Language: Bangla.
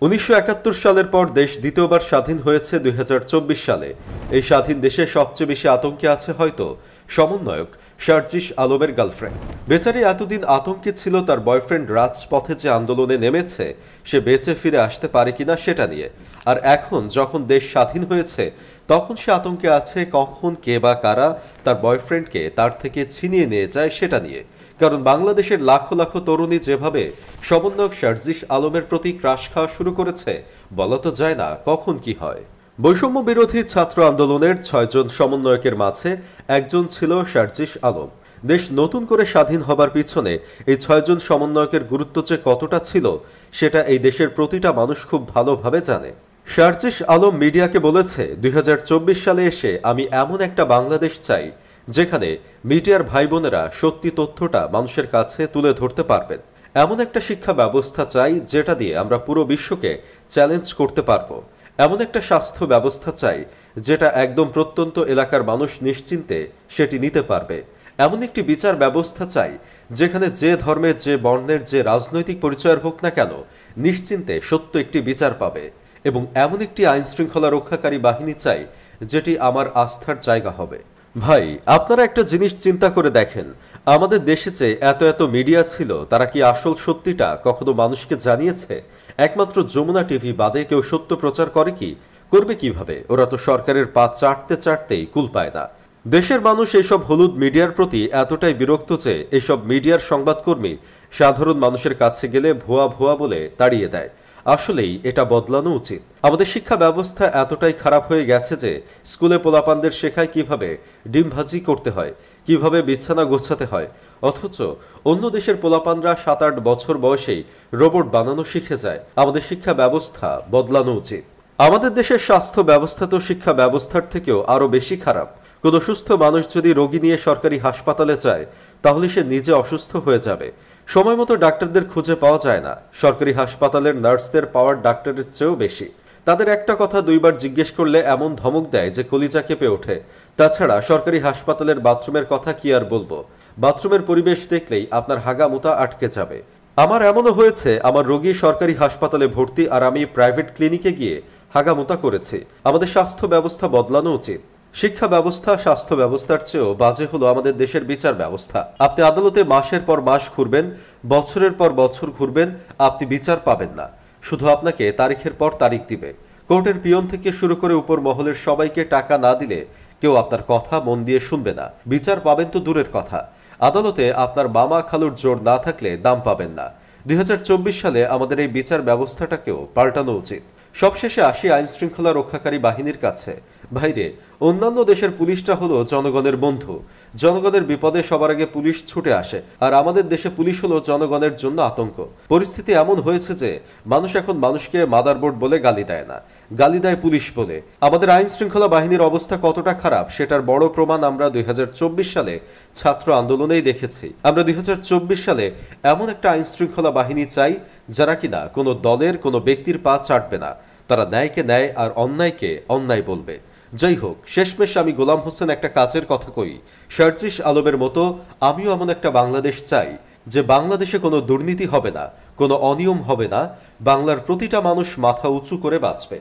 ১৯৭১ সালের পর দেশ দ্বিতীয়বার স্বাধীন হয়েছে ২০২৪ সালে। এই স্বাধীন দেশে সবচেয়ে বেশি আতঙ্কে আছে হয়তো সমন্বয়ক শারজিস আলমের গার্লফ্রেন্ড। বেচারি এতদিন আতঙ্কে ছিল তার বয়ফ্রেন্ড রাজপথে যে আন্দোলনে নেমেছে সে বেঁচে ফিরে আসতে পারে কিনা সেটা নিয়ে। আর এখন যখন দেশ স্বাধীন হয়েছে তখন সে আতঙ্কে আছে কখন কে বা কারা তার বয়ফ্রেন্ডকে তার থেকে ছিনিয়ে নিয়ে যায় সেটা নিয়ে। কারণ বাংলাদেশের লাখো লাখো তরুণী যেভাবে সমন্বয়ক শারজিস আলমের প্রতি ক্রাশ খাওয়া শুরু করেছে বলা তো যায় না কখন কি হয়। বৈষম্য বিরোধী ছাত্র আন্দোলনের ৬ জন সমন্বয়কের মাঝে একজন ছিল শারজিস আলম। দেশ নতুন করে স্বাধীন হবার পিছনে এই ৬ জন সমন্বয়কের গুরুত্ব যে কতটা ছিল সেটা এই দেশের প্রতিটা মানুষ খুব ভালোভাবে জানে। শারজিস আলম মিডিয়াকে বলেছে ২০২৪ সালে এসে আমি এমন একটা বাংলাদেশ চাই যেখানে মিডিয়ার ভাই বোনেরা সত্যি তথ্যটা মানুষের কাছে তুলে ধরতে পারবেন। এমন একটা শিক্ষা ব্যবস্থা চাই যেটা দিয়ে আমরা পুরো বিশ্বকে চ্যালেঞ্জ করতে পারবো। এমন একটা স্বাস্থ্য ব্যবস্থা চাই যেটা একদম প্রত্যন্ত এলাকার মানুষ নিশ্চিন্তে সেটি নিতে পারবে। এমন একটি বিচার ব্যবস্থা চাই যেখানে যে ধর্মের যে বর্ণের যে রাজনৈতিক পরিচয়ের হোক না কেন নিশ্চিন্তে সত্য একটি বিচার পাবে। এবং এমন একটি আইন শৃঙ্খলা রক্ষাকারী বাহিনী চাই যেটি আমার আস্থার জায়গা হবে। ভাই, আপনারা একটা জিনিস চিন্তা করে দেখেন, আমাদের দেশে যে এত এত মিডিয়া ছিল তারা কি আসল সত্যিটা কখনো মানুষকে জানিয়েছে? একমাত্র যমুনা টিভি বাদে কেউ সত্য প্রচার করে কি? করবে কিভাবে? ওরা তো সরকারের পা চাটতে চাটতেই কুল পায় না। দেশের মানুষ এইসব হলুদ মিডিয়ার প্রতি এতটাই বিরক্ত যে এইসব মিডিয়ার সংবাদকর্মী সাধারণ মানুষের কাছে গেলে ভুয়া ভুয়া বলে তাড়িয়ে দেয়। আসলেই এটা বদলানো উচিত। আমাদের শিক্ষা ব্যবস্থা এতটাই খারাপ হয়ে গেছে যে স্কুলে পোলাপানদের শেখায় কিভাবে ডিম ভাজি করতে হয়, কিভাবে বিছানা গোছাতে হয়, অথচ অন্য দেশের পোলাপানরা ৭-৮ বছর বয়সেই রোবট বানানো শিখে যায়। আমাদের শিক্ষা ব্যবস্থা বদলানো উচিত। আমাদের দেশের স্বাস্থ্য ব্যবস্থা তো শিক্ষা ব্যবস্থার থেকেও আরও বেশি খারাপ। কোনো সুস্থ মানুষ যদি রোগী নিয়ে সরকারি হাসপাতালে যায় তাহলে সে নিজে অসুস্থ হয়ে যাবে। সময় মতো ডাক্তারদের খুঁজে পাওয়া যায় না। সরকারি হাসপাতালের নার্সদের পাওয়ার ডাক্তারের চেয়েও বেশি। তাদের একটা কথা দুইবার জিজ্ঞেস করলে এমন ধমক দেয় যে কলিজা কেঁপে ওঠে। তাছাড়া সরকারি হাসপাতালের বাথরুমের কথা কি আর বলবো, বাথরুমের পরিবেশ দেখলেই আপনার হাগা মুতা আটকে যাবে। আমার এমনও হয়েছে আমার রোগী সরকারি হাসপাতালে ভর্তি আর আমি প্রাইভেট ক্লিনিকে গিয়ে হাগামোতা করেছি। আমাদের স্বাস্থ্য ব্যবস্থা বদলানো উচিত। শিক্ষা ব্যবস্থা স্বাস্থ্য ব্যবস্থার চেয়েও বাজে হলো আমাদের দেশের বিচার ব্যবস্থা। আপনি আদালতে মাসের পর মাস ঘুরবেন, বছরের পর বছর ঘুরবেন, আপনি বিচার পাবেন না। শুধু আপনাকে তারিখের পর তারিখ দিবে। কোর্টের পিয়ন থেকে শুরু করে উপর মহলের সবাইকে টাকা না দিলে কেউ আপনার কথা মন দিয়ে শুনবে না। বিচার পাবেন তো দূরের কথা, আদালতে আপনার মামা খালুর জোর না থাকলে দাম পাবেন না। ২০২৪ সালে আমাদের এই বিচার ব্যবস্থাটাকেও পাল্টানো উচিত। সবশেষে আসি আইন শৃঙ্খলা রক্ষাকারী বাহিনীর কাছে। ভাইরে, অন্যান্য দেশের পুলিশটা হলো জনগণের বন্ধু। জনগণের বিপদে সবার আগে পুলিশ ছুটে আসে, আর আমাদের দেশে পুলিশ হলো জনগণের জন্য আতঙ্ক। পরিস্থিতি এমন হয়েছে যে মানুষ এখন মানুষকে মাদারবোর্ড বলে গালি দেয় না, গালি দেয় পুলিশ বলে। আমাদের আইন শৃঙ্খলা বাহিনীর অবস্থা কতটা খারাপ সেটার বড় প্রমাণ আমরা ২০২৪ সালে ছাত্র আন্দোলনেই দেখেছি। আমরা ২০২৪ সালে এমন একটা আইন শৃঙ্খলা বাহিনী চাই যারা কিনা কোনো দলের কোনো ব্যক্তির পা চাটবে না। তারা ন্যায়কে ন্যায় আর অন্যায়কে অন্যায় বলবে। যাই হোক, শেষমেশ আমি গোলাম হোসেন একটা কাজের কথা কই, শারজিস আলমের মতো আমিও এমন একটা বাংলাদেশ চাই যে বাংলাদেশে কোনো দুর্নীতি হবে না, কোনো অনিয়ম হবে না, বাংলার প্রতিটা মানুষ মাথা উঁচু করে বাঁচবে।